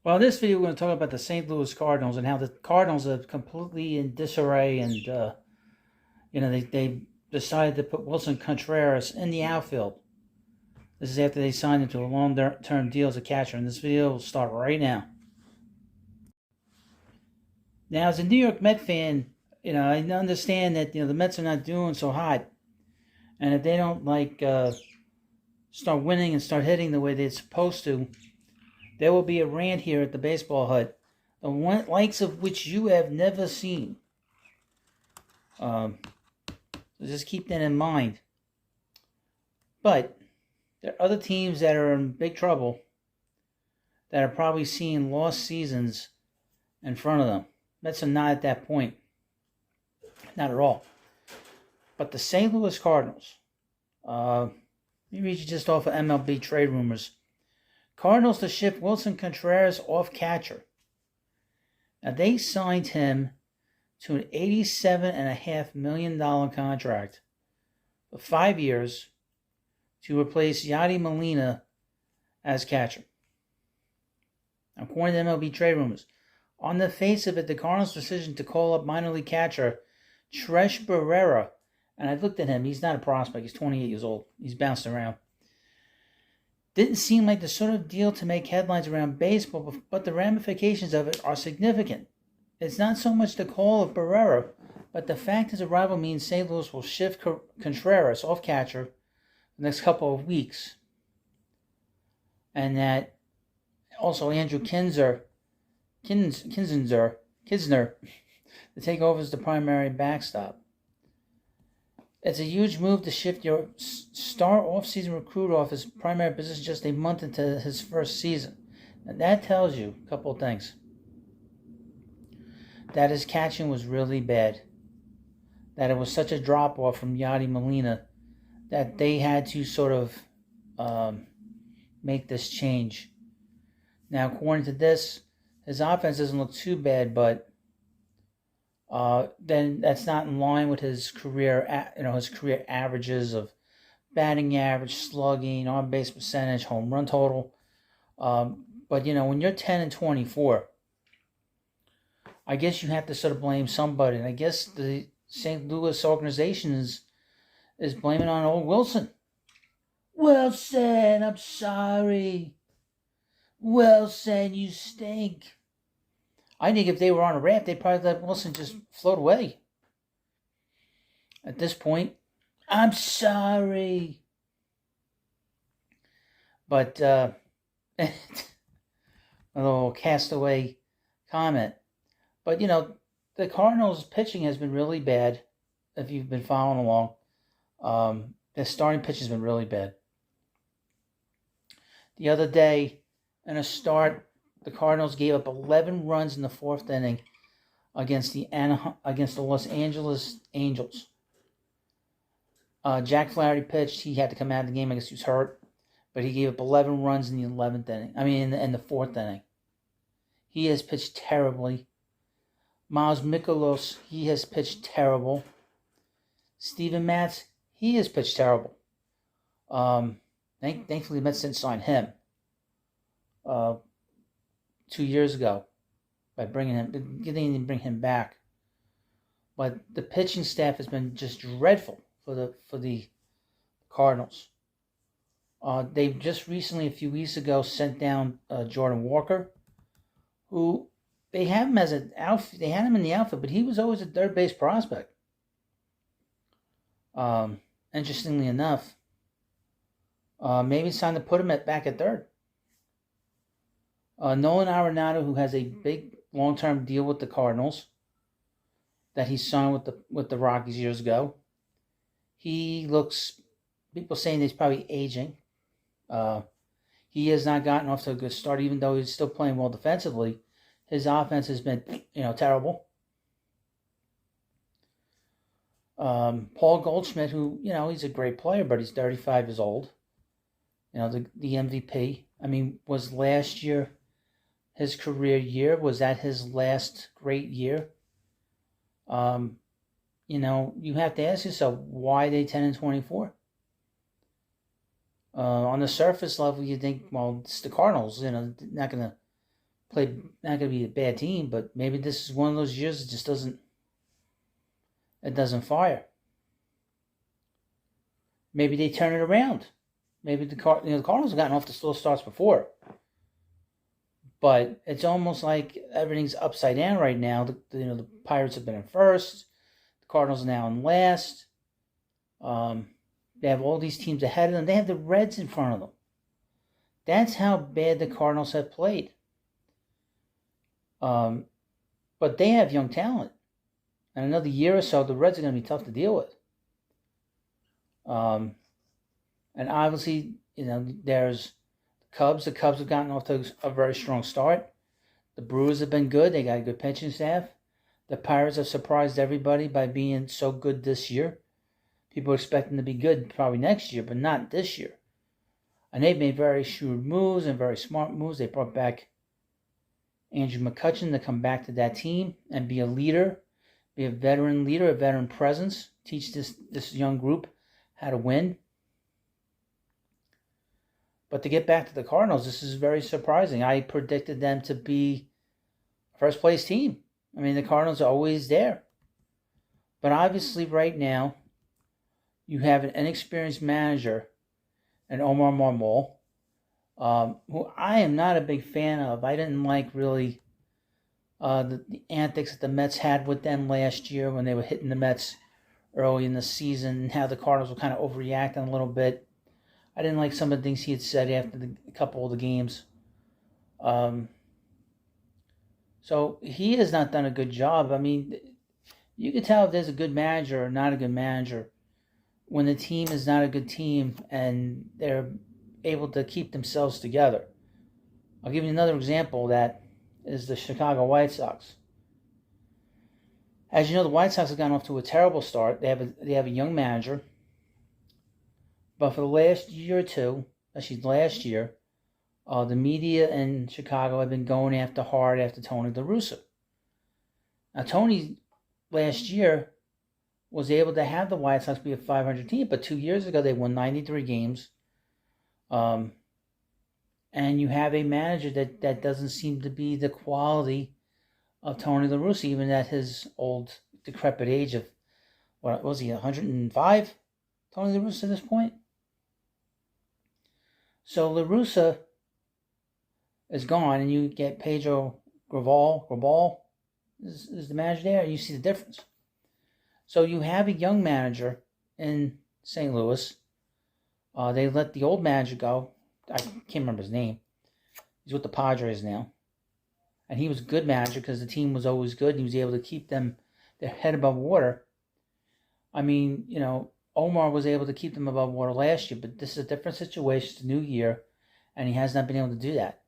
Well, in this video, we're going to talk about the St. Louis Cardinals and how the Cardinals are completely in disarray, and they decided to put Willson Contreras in the outfield. This is after they signed him to a long-term deal as a catcher, and this video will start right now. Now, as a New York Met fan, I understand that the Mets are not doing so hot, and if they don't start winning and start hitting the way they're supposed to, there will be a rant here at the baseball hut, the likes of which you have never seen. So just keep that in mind. But there are other teams that are in big trouble that are probably seeing lost seasons in front of them. Mets are not at that point. Not at all. But the St. Louis Cardinals, let me read you just off of MLB Trade Rumors. Cardinals to ship Willson Contreras off catcher. Now, they signed him to an $87.5 million contract for 5 years to replace Yadi Molina as catcher. Now, according to MLB Trade Rumors, on the face of it, the Cardinals' decision to call up minor league catcher Tresh Barrera, and I looked at him, he's not a prospect, he's 28 years old, he's bounced around, didn't seem like the sort of deal to make headlines around baseball, but the ramifications of it are significant. It's not so much the call of Barrera, but the fact his arrival means St. Louis will shift Contreras off catcher the next couple of weeks. And that also Andrew Knizner to take over as the primary backstop. It's a huge move to shift your star off-season recruit off his primary position just a month into his first season. And that tells you a couple of things. That his catching was really bad. That it was such a drop-off from Yadi Molina that they had to sort of make this change. Now, according to this, his offense doesn't look too bad, but then that's not in line with his career averages of batting average, slugging, on base percentage, home run total. But when you're 10-24, I guess you have to sort of blame somebody, and I guess the St. Louis organization is blaming on old Willson. Willson, I'm sorry. Willson, you stink. I think if they were on a raft, they'd probably let Willson just float away. At this point, I'm sorry. But a little castaway comment. But, the Cardinals' pitching has been really bad, if you've been following along. Their starting pitch has been really bad. The other day, in a start, the Cardinals gave up 11 runs in the fourth inning against the Los Angeles Angels. Jack Flaherty pitched. He had to come out of the game. I guess he was hurt. But he gave up 11 runs in the 11th inning. In the fourth inning. He has pitched terribly. Miles Mikolas, he has pitched terrible. Steven Matz, he has pitched terrible. Thankfully, the Mets didn't sign him 2 years ago by getting to bring him back. But the pitching staff has been just dreadful for the Cardinals. They just recently, a few weeks ago, sent down Jordan Walker, who they have him as an outfield. They had him in the outfield, but he was always a third base prospect. Interestingly enough, maybe it's time to put him back at third. Nolan Arenado, who has a big long-term deal with the Cardinals that he signed with the Rockies years ago. He looks, people saying he's probably aging. He has not gotten off to a good start, even though he's still playing well defensively. His offense has been, terrible. Paul Goldschmidt, who, he's a great player, but he's 35 years old. The MVP. Was last year his career year? Was that his last great year? You have to ask yourself, why are they 10-24? On the surface level, you think, well, it's the Cardinals, not going to not going to be a bad team, but maybe this is one of those years it just doesn't fire. Maybe they turn it around. Maybe the Cardinals have gotten off to slow starts before, but it's almost like everything's upside down right now. The Pirates have been in first. The Cardinals are now in last. They have all these teams ahead of them. They have the Reds in front of them. That's how bad the Cardinals have played. But they have young talent. And another year or so, the Reds are going to be tough to deal with. And obviously, there's the Cubs. The Cubs have gotten off to a very strong start. The Brewers have been good. They got a good pitching staff. The Pirates have surprised everybody by being so good this year. People expect them to be good probably next year, but not this year. And they've made very shrewd moves and very smart moves. They brought back Andrew McCutchen to come back to that team and be a leader, be a veteran leader, a veteran presence, teach this young group how to win. But to get back to the Cardinals, this is very surprising. I predicted them to be a first-place team. I mean, the Cardinals are always there. But obviously right now, you have an inexperienced manager, and Omar Marmol, who I am not a big fan of. I didn't like really the antics that the Mets had with them last year when they were hitting the Mets early in the season, and how the Cardinals were kind of overreacting a little bit. I didn't like some of the things he had said after a couple of the games. So he has not done a good job. I mean, you can tell if there's a good manager or not a good manager when the team is not a good team and they're able to keep themselves together. I'll give you another example of that is the Chicago White Sox. As you know, the White Sox have gone off to a terrible start. They have a young manager. But for the last year or two, actually last year, the media in Chicago have been going hard after Tony La Russa. Now, Tony last year was able to have the White Sox be a 500 team, but 2 years ago they won 93 games. And you have a manager that doesn't seem to be the quality of Tony La Russa, even at his old, decrepit age of, what was he, 105? Tony La Russa at this point? So La Russa is gone, and you get Pedro Grabal is the manager there, and you see the difference. So you have a young manager in St. Louis. They let the old manager go. I can't remember his name. He's with the Padres now. And he was a good manager because the team was always good. And he was able to keep their head above water. I mean, Omar was able to keep them above water last year, but this is a different situation. It's a new year, and he has not been able to do that.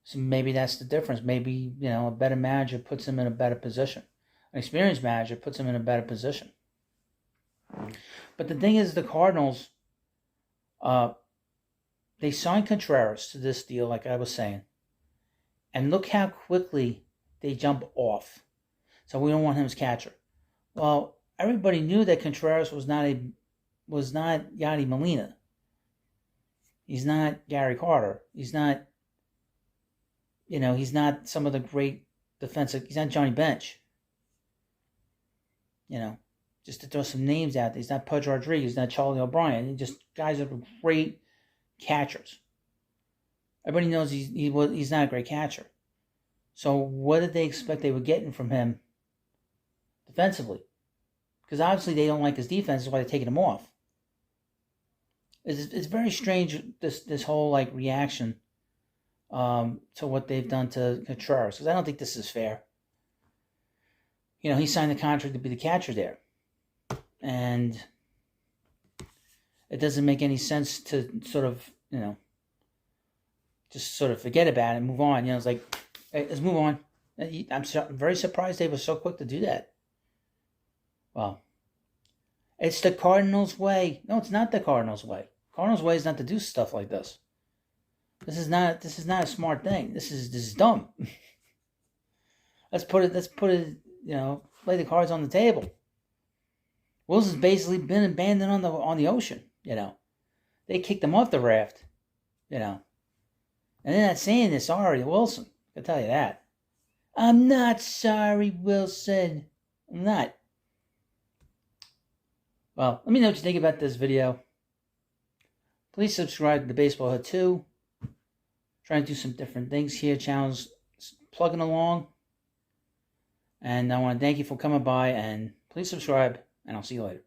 So maybe that's the difference. Maybe, a better manager puts him in a better position. An experienced manager puts him in a better position. But the thing is, the Cardinals, they signed Contreras to this deal, like I was saying. And look how quickly they jump off. So we don't want him as catcher. Well, everybody knew that Contreras was not Yadi Molina. He's not Gary Carter. He's not, he's not some of the great defensive. He's not Johnny Bench. Just to throw some names out there. He's not Pudge Rodriguez. He's not Charlie O'Brien. He just guys are great catchers. Everybody knows he's not a great catcher. So what did they expect they were getting from him defensively? Because obviously they don't like his defense. That's why they're taking him off. It's very strange, this whole reaction to what they've done to Contreras. Because I don't think this is fair. He signed the contract to be the catcher there. And it doesn't make any sense to sort of, just sort of forget about it and move on. It's like, hey, let's move on. I'm very surprised they were so quick to do that. Well, it's the Cardinals' way. No, it's not the Cardinals' way. Cardinals' way is not to do stuff like this. This is not a smart thing. This is dumb. Let's put it, lay the cards on the table. Wilson's basically been abandoned on the ocean, They kicked him off the raft, And they're not saying this, sorry, Wilson. I'll tell you that. I'm not sorry, Willson. I'm not. Well, let me know what you think about this video. Please subscribe to the Baseball Hood 2. Trying to do some different things here. Channel's plugging along. And I want to thank you for coming by. And please subscribe. And I'll see you later.